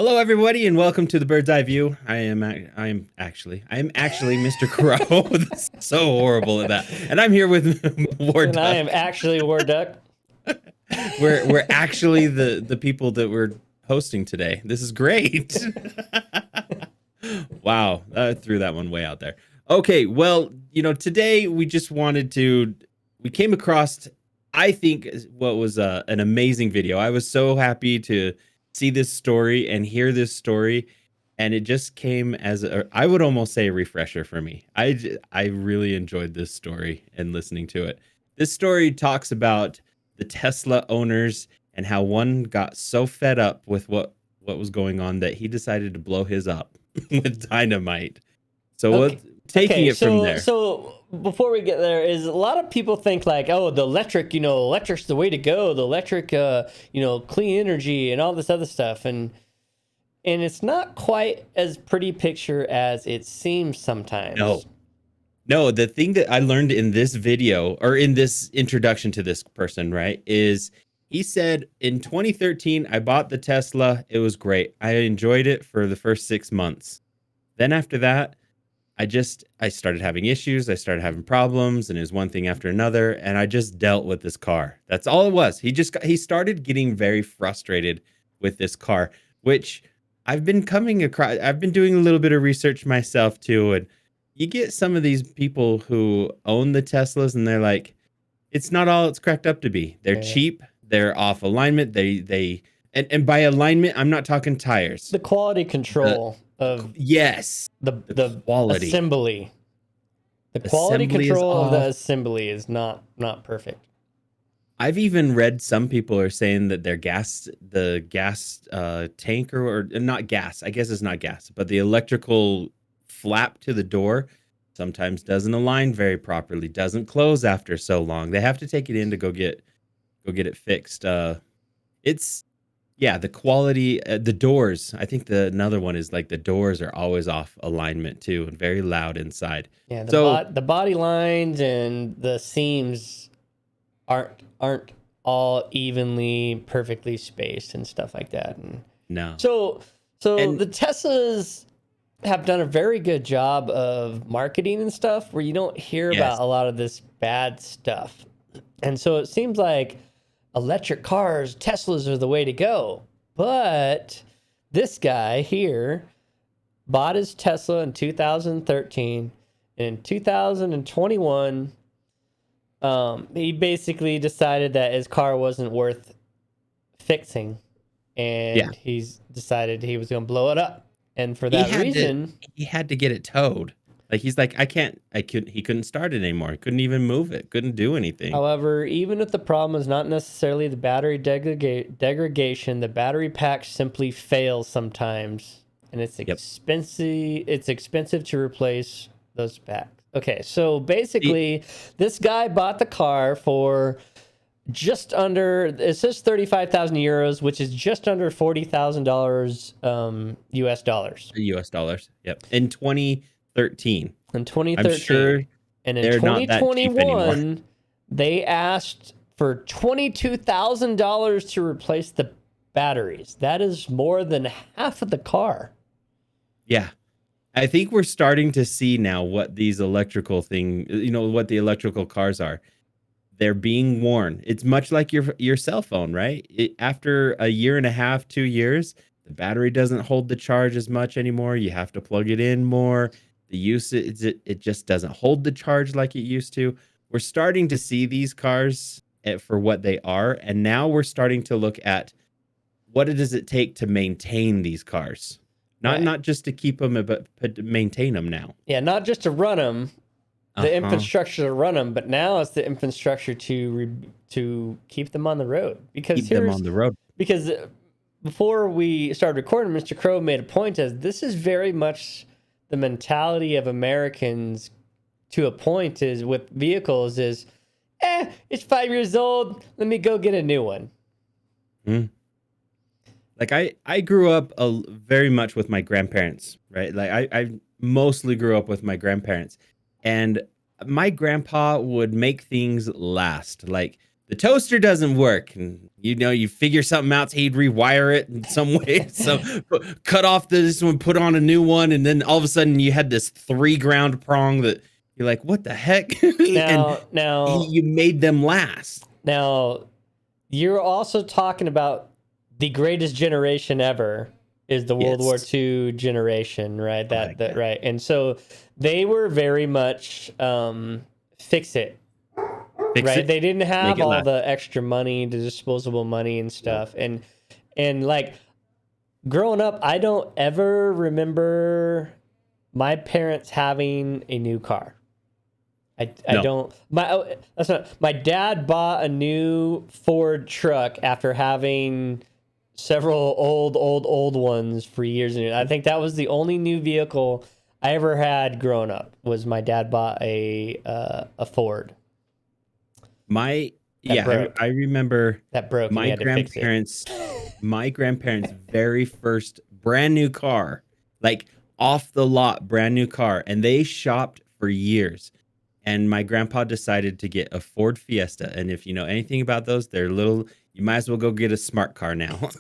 Hello, everybody, and welcome to the Bird's Eye View. I am actually Mr. Krow. This is so horrible at that, and I'm here with War And I Duck. am actually War Duck. We're actually the people that we're hosting today. This is great. Wow, I threw that one way out there. Okay, well, today we came across, I think, what was an amazing video. I was so happy to see this story and hear this story, and it just came as I would almost say a refresher for me. I really enjoyed this story and listening to it. This story talks about the Tesla owners and how one got so fed up with what was going on that he decided to blow his up with dynamite. So Okay. taking Okay, it from so there. so before we get there, is a lot of people think like, oh, the electric, electric's the way to go. The electric, clean energy and all this other stuff, and it's not quite as pretty picture as it seems No, sometimes. no, the thing that I learned in this video or in this introduction to this person, right, is he said in 2013, I bought the Tesla. It was great. I enjoyed it for the first 6 months. Then after that, I started having issues. I started having problems, and it was one thing after another. And I just dealt with this car. That's all it was. He started getting very frustrated with this car, which I've been coming across. I've been doing a little bit of research myself too. And you get some of these people who own the Teslas and they're like, it's not all it's cracked up to be. They're Yeah. cheap. They're off alignment. And by alignment, I'm not talking tires. The quality control of Yes. the Quality. assembly. The quality Assembly is control of the off. assembly is not perfect. I've even read some people are saying that the gas tank or not gas, I guess it's not gas, but the electrical flap to the door sometimes doesn't align very properly, doesn't close after so long. They have to take it in to go get it fixed. It's yeah, the quality, the doors. I think another one is like the doors are always off alignment too and very loud inside. Yeah, So the body lines and the seams aren't all evenly perfectly spaced and stuff like that. And no. so And the Teslas have done a very good job of marketing and stuff where you don't hear yes. about a lot of this bad stuff. And so it seems like electric cars, Teslas are the way to go. But this guy here bought his Tesla in 2013. In 2021, he basically decided that his car wasn't worth fixing, Yeah. and he's decided he was going to blow it up. And for that reason, he had to get it towed. Like he's like, he couldn't start it anymore. He couldn't even move it. Couldn't do anything. however, even if the problem is not necessarily the battery degradation, the battery pack simply fails sometimes, and it's Yep. expensive. It's expensive to replace those packs. Okay, so basically, this guy bought the car for just under, it says 35,000 euros, which is just under $40,000 US dollars US dollars. Yep. In 2013. in I'm 2013. sure And in they're not that cheap anymore. 2021, they asked for $22,000 to replace the batteries. That is more than half of the car. Yeah. I think we're starting to see now what these electrical what the electrical cars are. They're being worn. It's much like your cell phone, right? After a year and a half, 2 years, the battery doesn't hold the charge as much anymore. You have to plug it in more. The usage, it just doesn't hold the charge like it used to. We're starting to see these cars for what they are, and now we're starting to look at what does it take to maintain these cars. Right. Not just to keep them, but to maintain them now. Yeah, not just to run them, the infrastructure to run them, but now it's the infrastructure to keep them on the road. Because Keep them on the road. Because before we started recording, Mr. Krow made a point as this is very much the mentality of Americans to a point is with vehicles is, it's 5 years old. Let me go get a new one. Mm. Like I grew up very much with my grandparents, right? Like I mostly grew up with my grandparents, and my grandpa would make things last. Like the toaster doesn't work. And, you figure something out, so he'd rewire it in some way. So cut off this one, put on a new one. And then all of a sudden you had this 3 ground prong that you're like, what the heck? You made them last. Now, you're also talking about the greatest generation ever is the World War II generation, right? That right. And so they were very much fix it. Right, they didn't have all the extra money, the disposable money and stuff, and like growing up, I don't ever remember my parents having a new car. I don't. My dad bought a new Ford truck after having several old ones for years, and I think that was the only new vehicle I ever had growing up. Was my dad bought a Ford. I remember that broke. My grandparents' very first brand new car, like off the lot, brand new car, and they shopped for years. And my grandpa decided to get a Ford Fiesta. And if you know anything about those, they're little. You might as well go get a smart car now.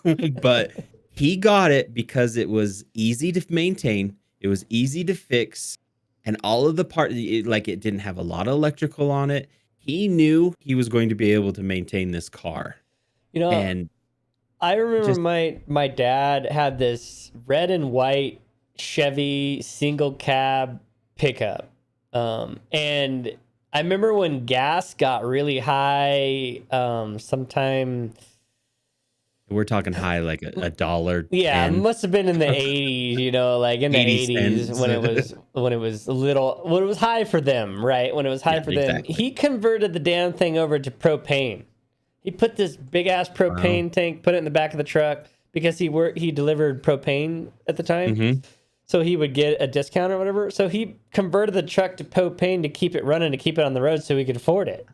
But he got it because it was easy to maintain, it was easy to fix, and all of the parts, like it didn't have a lot of electrical on it. He knew he was going to be able to maintain this car. And I remember my dad had this red and white Chevy single cab pickup. And I remember when gas got really high, sometime. We're talking high, like $1. Yeah, it must have been in the 80s, like in the 80s when it was little, when it was high for them, right? When it was high for them, exactly. He converted the damn thing over to propane. He put this big ass propane tank, put it in the back of the truck because he delivered propane at the time. Mm-hmm. So he would get a discount or whatever. So he converted the truck to propane to keep it running, to keep it on the road so he could afford it.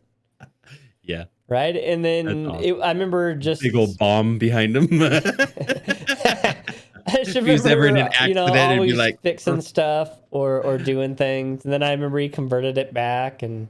Yeah. Right. And then I remember just big old bomb behind him. I should remember, he was ever in an accident, always be like fixing stuff or doing things. And then I remember he converted it back, and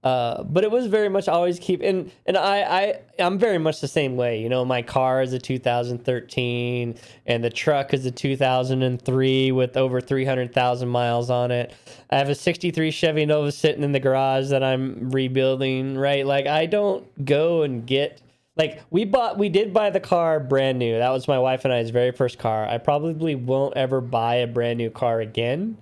but it was very much always keep and I'm very much the same way. My car is a 2013 and the truck is a 2003 with over 300,000 miles on it. I have a 63 Chevy Nova sitting in the garage that I'm rebuilding, right? Like I don't go and get, like we did buy the car brand new. That was my wife and I's very first car. I probably won't ever buy a brand new car again.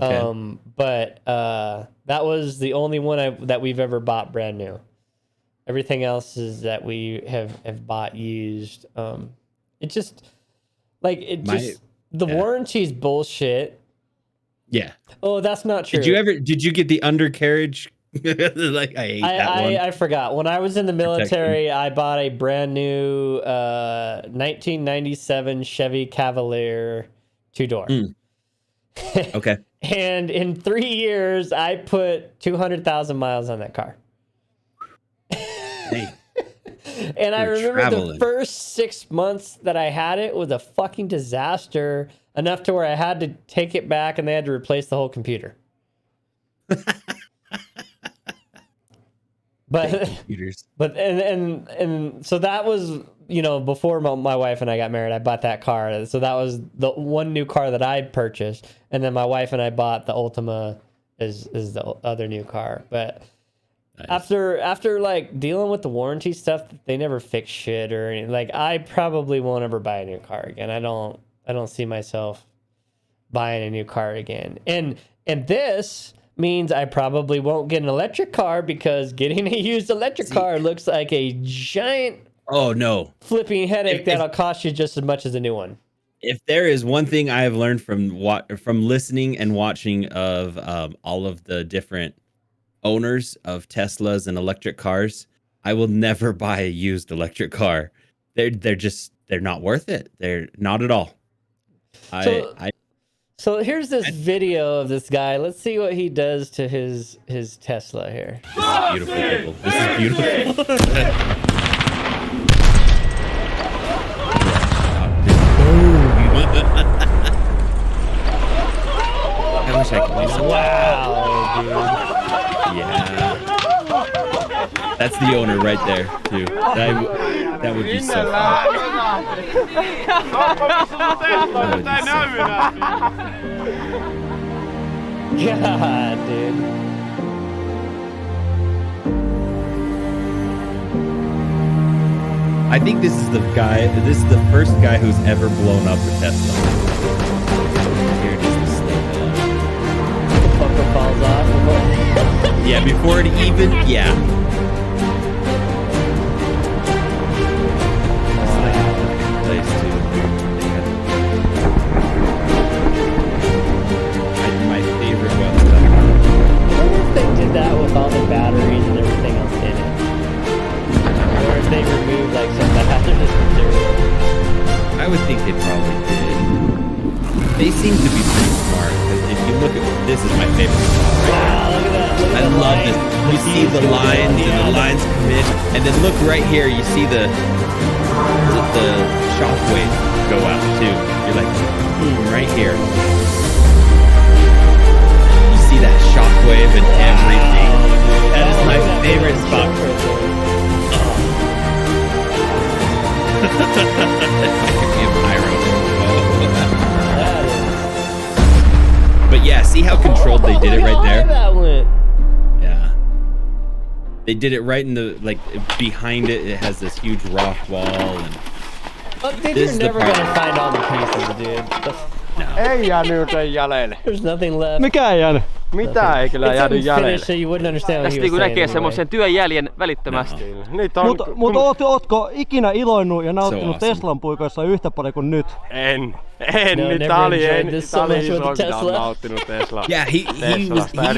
Okay. But that was the only one that we've ever bought brand new. Everything else is that we have bought used. It just the warranty's bullshit. Yeah. Oh, that's not true. Did you get the undercarriage? Like I hate that one. I forgot. When I was in the military, I bought a brand new 1997 Chevy Cavalier 2-door. Okay. And in 3 years, I put 200,000 miles on that car. Hey, and I remember the first 6 months that I had it was a fucking disaster, enough to where I had to take it back and they had to replace the whole computer. But so that was, before my wife and I got married, I bought that car. So that was the one new car that I purchased. And then my wife and I bought the Ultima is the other new car. But nice. After like dealing with the warranty stuff, they never fix shit or anything. Like I probably won't ever buy a new car again. I don't see myself buying a new car again. And this means I probably won't get an electric car, because getting a used electric car looks like a giant flipping headache that'll cost you just as much as a new one. If there is one thing I have learned from listening and watching of all of the different owners of Teslas and electric cars, I will never buy a used electric car. They're not worth it. They're not at all. So here's this video of this guy. Let's see what he does to his Tesla here. This is beautiful, people. This is beautiful. I wish I could do something. Wow, dude. Yeah. That's the owner right there too. That would be so fun. God, dude. I think this is the guy. This is the first guy who's ever blown up a Tesla. Here it is. The snake. The fucker falls off. Yeah, before it even. Yeah. Place too. My favorite one. I wonder if they did that with all the batteries and everything else in it. Or if they removed like some hazardous material. I would think they probably did. They seem to be pretty smart because if you look at this, is my favorite spot. Right? Wow, look at that! Look at I the love line. this. You see the lines and the lines come in, and then look right here. You see the shockwave go out too. You're like, right here. You see that shockwave and everything. That is my favorite spot. If I could be a pyro. But yeah, see how controlled they did it right there? That went. Yeah. They did it right in the, like, behind it. It has this huge rock wall. And You're never gonna find all the pieces, dude. Ei jäänyt jäljelle. There's nothing left. Mikä ei jäänyt? Mitä ei kyllä jäänyt jäljelle? So you wouldn't understand what Tästä he was näkee saying semmoisen työnjäljen välittömästi. Mutta ootko ikinä iloinut ja nauttinut So awesome. Teslan puikoissa yhtä paljon kuin nyt? En. No, Nyt never tää oli enjoyed this so much with iso, mitä Tesla. on nauttinut Tesla. yeah, he even said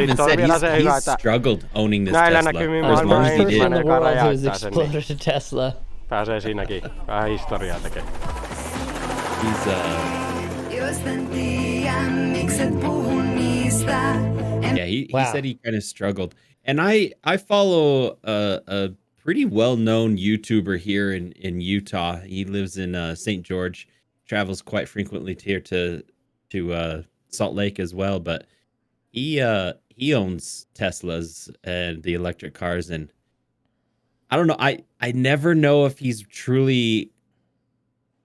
he's struggled owning this Näillä Tesla näkymin for as long as he First did. in the world who has räjäyttää sen, niin exploded a Tesla. pääsee siinäkin vähän historiaa tekemään. He's yeah, he Wow. said he kind of struggled. And I follow a pretty well-known YouTuber here in Utah. He lives in St. George, travels quite frequently here to Salt Lake as well, but he owns Teslas and the electric cars, and I don't know, I never know if he's truly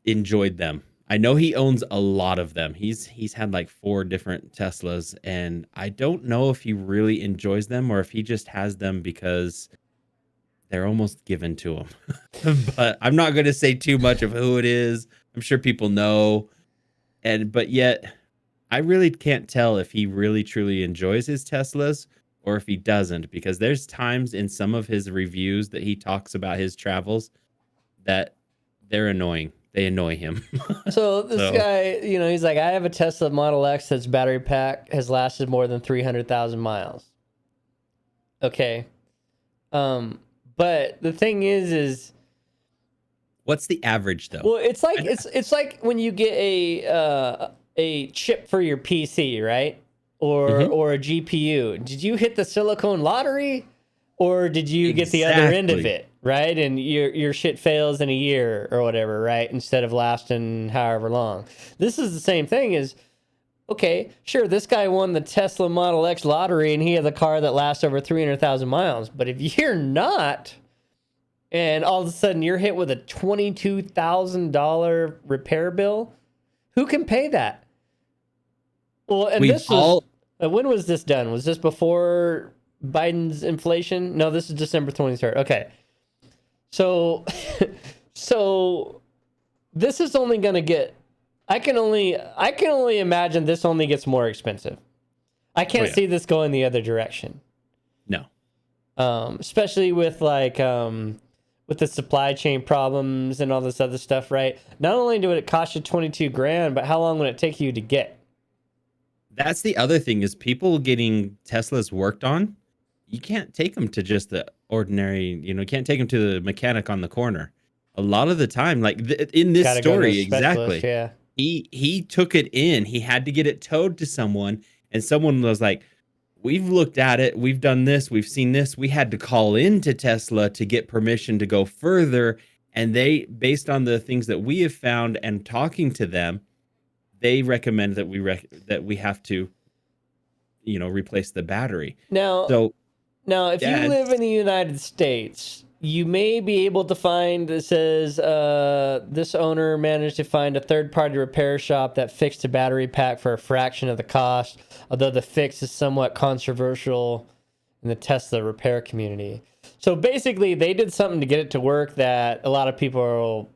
enjoyed them. I know he owns a lot of them. He's had like 4 different Teslas, and I don't know if he really enjoys them or if he just has them because they're almost given to him. But I'm not going to say too much of who it is. I'm sure people know. But yet I really can't tell if he really truly enjoys his Teslas or if he doesn't, because there's times in some of his reviews that he talks about his travels that they're annoying. They annoy him. So this guy, you know, he's like, I have a Tesla Model X that's battery pack has lasted more than 300,000 miles. Okay. But the thing is what's the average though? well, it's like it's like when you get a chip for your PC, right? Or a GPU. Did you hit the silicone lottery, or did you get the other end of Exactly. it, right? And your shit fails in a year or whatever, right? Instead of lasting however long. This is the same thing as, okay, sure, this guy won the Tesla Model X lottery and he has a car that lasts over 300,000 miles. But if you're not, and all of a sudden you're hit with a $22,000 repair bill, who can pay that? Well, and We've this was, when was this done? Was this before Biden's inflation? No, this is December 23rd. Okay. So, so this is only going to get, I can only imagine this only gets more expensive. I can't see this going the other direction. No. Especially with like, with the supply chain problems and all this other stuff, right? Not only would it cost you 22 grand, but how long would it take you to get? That's the other thing is people getting Teslas worked on. You can't take them to just the ordinary, you can't take them to the mechanic on the corner. A lot of the time, like in this Gotta go to a story, exactly. Yeah. He took it in. He had to get it towed to someone, and someone was like, "We've looked at it. We've done this. We've seen this. We had to call in to Tesla to get permission to go further." And they, based on the things that we have found and talking to them, they recommend that we have to, replace the battery. Now, Now, if you Yeah, live in the United States, you may be able to find that says this owner managed to find a third-party repair shop that fixed a battery pack for a fraction of the cost, although the fix is somewhat controversial in the Tesla repair community. So basically, they did something to get it to work that a lot of people are...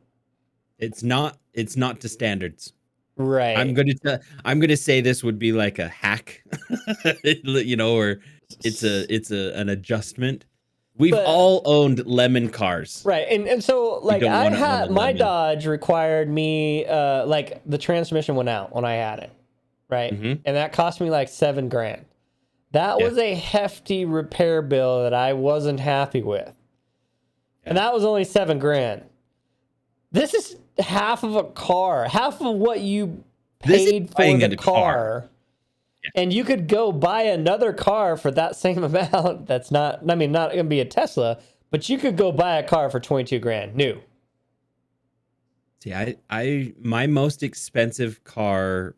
it's not to standards. Right. I'm gonna say this would be like a hack, you know, or it's an adjustment. We've all owned lemon cars. Right. And so like I had my lemon. Dodge required me like the transmission went out when I had it. Right. Mhm. And that cost me like $7,000. That was a hefty repair bill that I wasn't happy with. And that was only $7,000. This is half of a car, half of what you paid for the car. Yeah. And you could go buy another car for that same amount. That's not, I mean, not going to be a Tesla, but you could go buy a car for $22,000 new. See, my most expensive car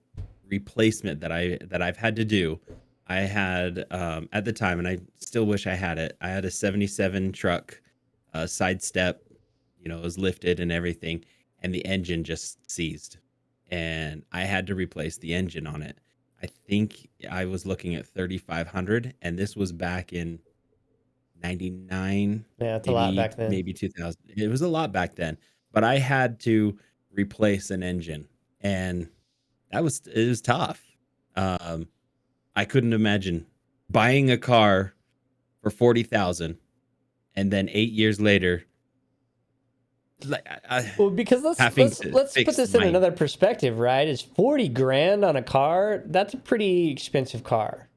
replacement that I've had to do, I had at the time, and I still wish I had it. I had a 77 truck, sidestep, you know, it was lifted and everything, and the engine just seized, and I had to replace the engine on it. I think I was looking at 3,500, and this was back in 99. Yeah, it's a lot back then. Maybe 2000. It was a lot back then, but I had to replace an engine, and it was tough. I couldn't imagine buying a car for 40,000, and then 8 years later, like, well, because let's put this in another perspective, right? Is $40,000 on a car? That's a pretty expensive car.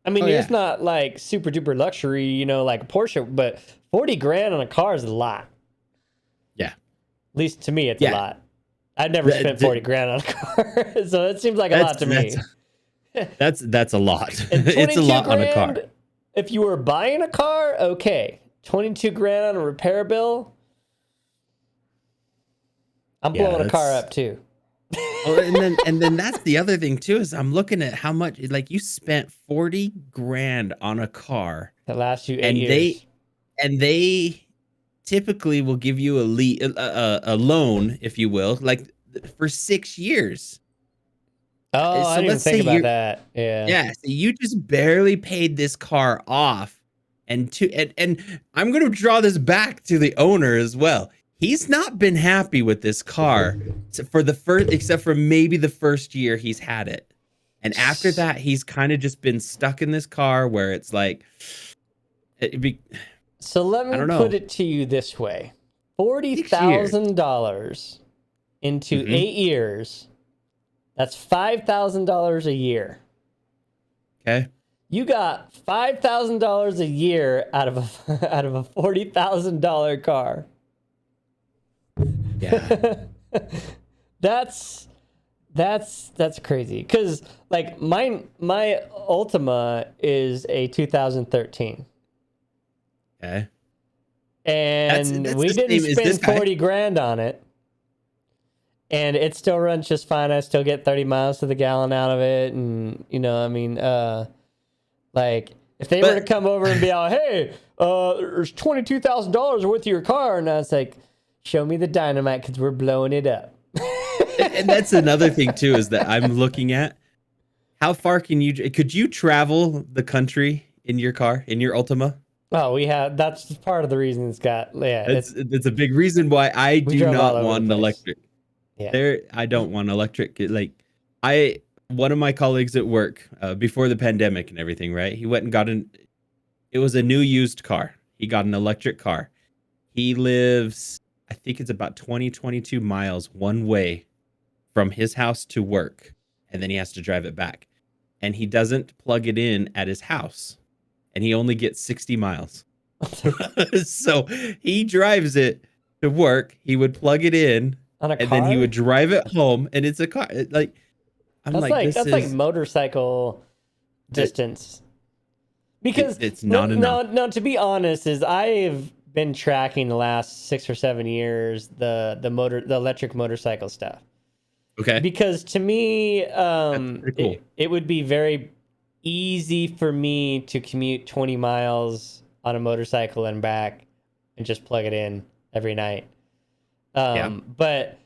I mean, it's not like super duper luxury, you know, like a Porsche, but $40,000 on a car is a lot. Yeah, at least to me, it's a lot. I've never spent $40,000 on a car, so it seems like a lot to me. That's a lot. It's a lot on a car. If you were buying a car, okay. $22,000 on a repair bill. I'm blowing a car up too. Well, and then that's the other thing too, is I'm looking at how much, like, you spent $40,000 on a car that lasts you 8 years. They typically will give you a loan, if you will, like for 6 years. Oh, so I didn't think about that. Yeah. So you just barely paid this car off, and I'm going to draw this back to the owner as well. He's not been happy with this car except for maybe the first year he's had it. And after that, he's kind of just been stuck in this car where it's like, so let me put it to you this way. $40,000 into 8 years. That's $5,000 a year. Okay. You got $5,000 a year out of a $40,000 car. Yeah. that's crazy, because like my Ultima is a 2013. Okay. And we didn't spend $40,000 on it, and it still runs just fine. I still get 30 miles to the gallon out of it, and you know, I mean, like if they were to come over and be like, hey, there's $22,000 worth of your car, and I was like, show me the dynamite, because we're blowing it up. And that's another thing too, is that I'm looking at how far could you travel the country in your car, in your Ultima? Oh, that's part of the reason it's got, it's a big reason why I do not want an electric. Yeah. I don't want electric. Like, one of my colleagues at work, before the pandemic and everything, right? He went and got it was a new used car. He got an electric car. He lives, I think it's about 22 miles one way from his house to work, and then he has to drive it back. And he doesn't plug it in at his house, and he only gets 60 miles. So he drives it to work. He would plug it in, and then he would drive it home, and it's a car. Like, that's like motorcycle distance. Because it's not enough. No, to be honest, is I've been tracking the last 6 or 7 years the electric motorcycle stuff. Okay. Because to me, cool. it would be very easy for me to commute 20 miles on a motorcycle and back and just plug it in every night. But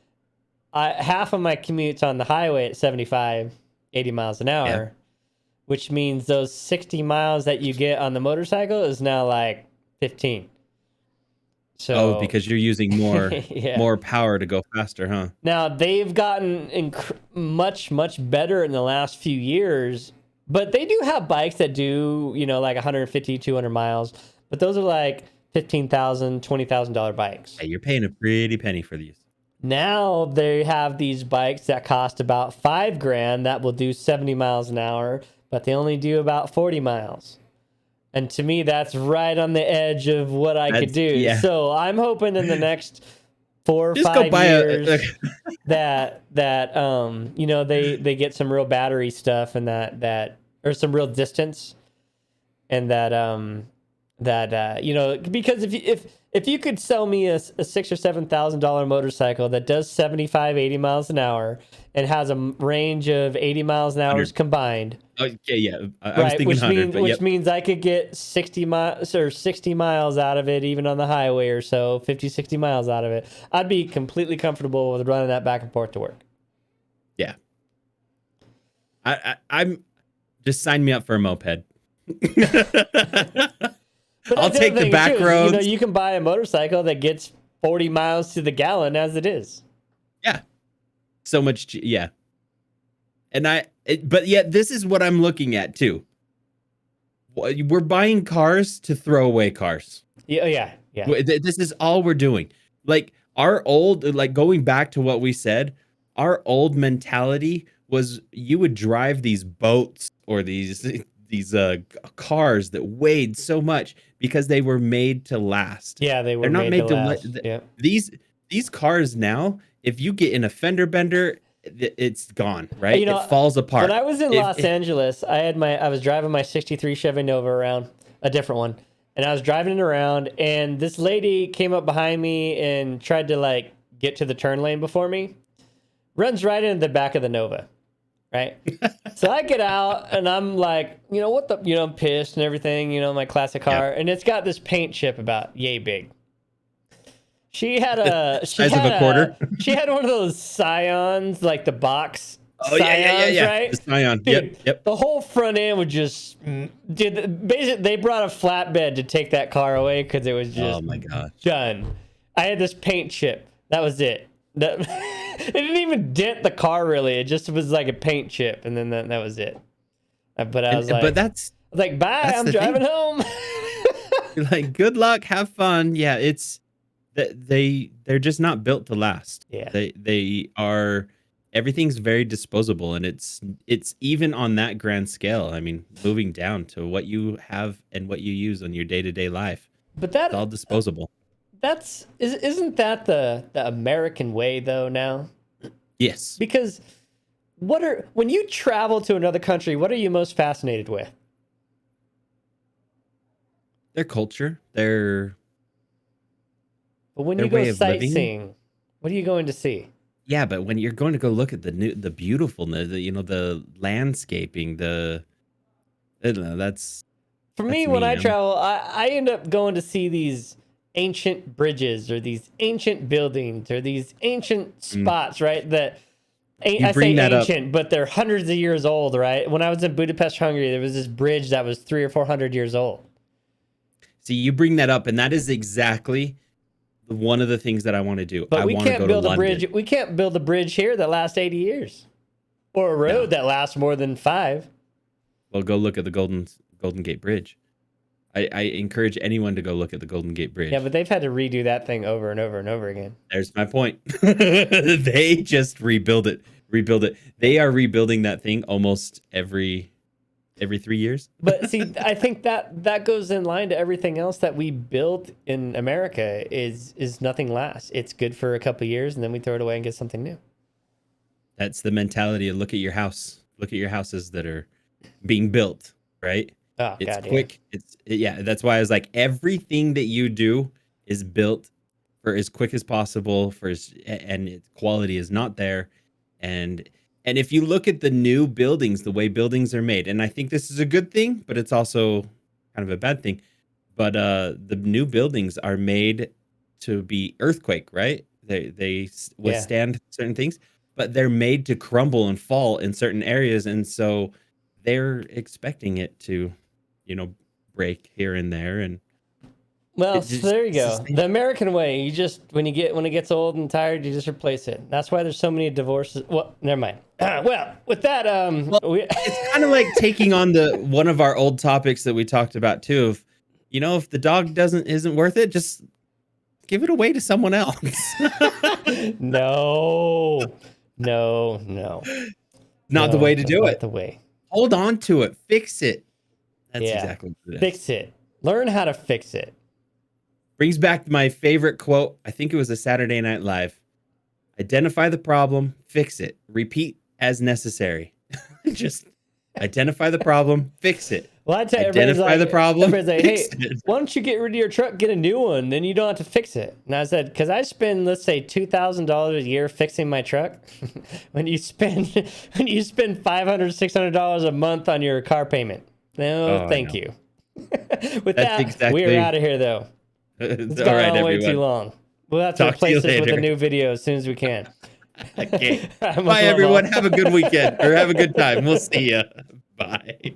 half of my commute's on the highway at 75, 80 miles an hour, which means those 60 miles that you get on the motorcycle is now like 15. So, because you're using more more power to go faster, huh? Now they've gotten much better in the last few years, but they do have bikes that do, you know, like 150, 200 miles, but those are like $15,000, $20,000 bikes. Hey, you're paying a pretty penny for these. Now they have these bikes that cost about $5,000 that will do 70 miles an hour, but they only do about 40 miles. And to me, that's right on the edge of what I could do. Yeah. So I'm hoping in the next 4 or 5 years that you know, they get some real battery stuff and that or some real distance, and that you know, because if you could sell me a $6,000 or $7,000 motorcycle that does 75, 80 miles an hour and has a range of 80 miles an hour combined. Okay, yeah. I was thinking 100, which means I could get 60 miles or 60 miles out of it, even on the highway or so, 50, 60 miles out of it. I'd be completely comfortable with running that back and forth to work. Yeah. I'm just sign me up for a moped. I'll take the back roads. You know, you can buy a motorcycle that gets 40 miles to the gallon as it is. Yeah. So much. Yeah. And but yet this is what I'm looking at too. We're buying cars to throw away cars. Yeah. This is all we're doing. Like our old, like going back to what we said, our old mentality was you would drive these boats or these cars that weighed so much because they were made to last. Yeah, they were. They're not made to last. These cars now, if you get in a fender bender, it's gone, right? You know, it falls apart. When I was in Los Angeles, I was driving my 63 Chevy Nova around, a different one, and I was driving it around, and this lady came up behind me and tried to like get to the turn lane before me. Runs right into the back of the Nova. Right. So I get out and I'm like, you know, I'm pissed and everything, you know, my classic car. And it's got this paint chip about yay big. She had size of a quarter. She had one of those Scions, like the box. Oh, Scions, yeah. Right? The Scion. Dude, Yep. The whole front end would just, basically they brought a flatbed to take that car away because it was just oh my gosh. done. I had this paint chip. That was it. It didn't even dent the car really. It just was like a paint chip, and then that was it. But I was like, bye. I'm driving home. You're like, good luck, have fun. Yeah, it's they're just not built to last. Yeah, they are. Everything's very disposable, and it's even on that grand scale. I mean, moving down to what you have and what you use on your day-to-day life. But it's all disposable. Isn't that the American way though now? Yes. Because when you travel to another country, what are you most fascinated with? Their culture, But when you go sightseeing, what are you going to see? Yeah, but when you're going to go look at the beautifulness, the landscaping, I don't know, that's for me. When I travel, I end up going to see these ancient bridges or these ancient buildings or these ancient spots, right? That I say ancient, but they're hundreds of years old, right? When I was in Budapest, Hungary, there was this bridge that was 300 or 400 years old. See, you bring that up, and that is exactly one of the things that I want to do. But we can't build a bridge. We can't build a bridge here that lasts 80 years, or a road that lasts more than 5. Well, go look at the Golden Gate Bridge. I encourage anyone to go look at the Golden Gate Bridge. Yeah, but they've had to redo that thing over and over and over again. There's my point. They just rebuild it. They are rebuilding that thing almost every 3 years. But see, I think that goes in line to everything else that we built in America is nothing lasts. It's good for a couple of years and then we throw it away and get something new. That's the mentality of look at your house. Look at your houses that are being built, right? Oh, it's God, quick. Yeah. That's why I was like, everything that you do is built for as quick as possible and its quality is not there. And And if you look at the new buildings, the way buildings are made, and I think this is a good thing, but it's also kind of a bad thing. But the new buildings are made to be earthquake, right? They withstand certain things, but they're made to crumble and fall in certain areas, and so they're expecting it to, break here and there. And Well, so there you go. The American way. You just when it gets old and tired, you just replace it. That's why there's so many divorces. Well, never mind. Well, with that, it's kind of like taking on one of our old topics that we talked about too. Of, if the dog isn't worth it, just give it away to someone else. No. Not the way to do it. Not the way. Hold on to it. Fix it. That's exactly what it is. Fix it. Learn how to fix it. Brings back my favorite quote. I think it was a Saturday Night Live. Identify the problem, fix it, repeat as necessary. Just identify the problem, fix it. Well, I tell you, identify the problem. Hey, why don't you get rid of your truck, get a new one, then you don't have to fix it. And I said, because I spend, let's say, $2,000 a year fixing my truck. when you spend $500, $600 a month on your car payment, no, thank you. With we're out of here though. It's gone on way too long. We'll have to replace this with a new video as soon as we can. Okay. Bye, everyone. Have a good weekend or have a good time. We'll see you. Bye.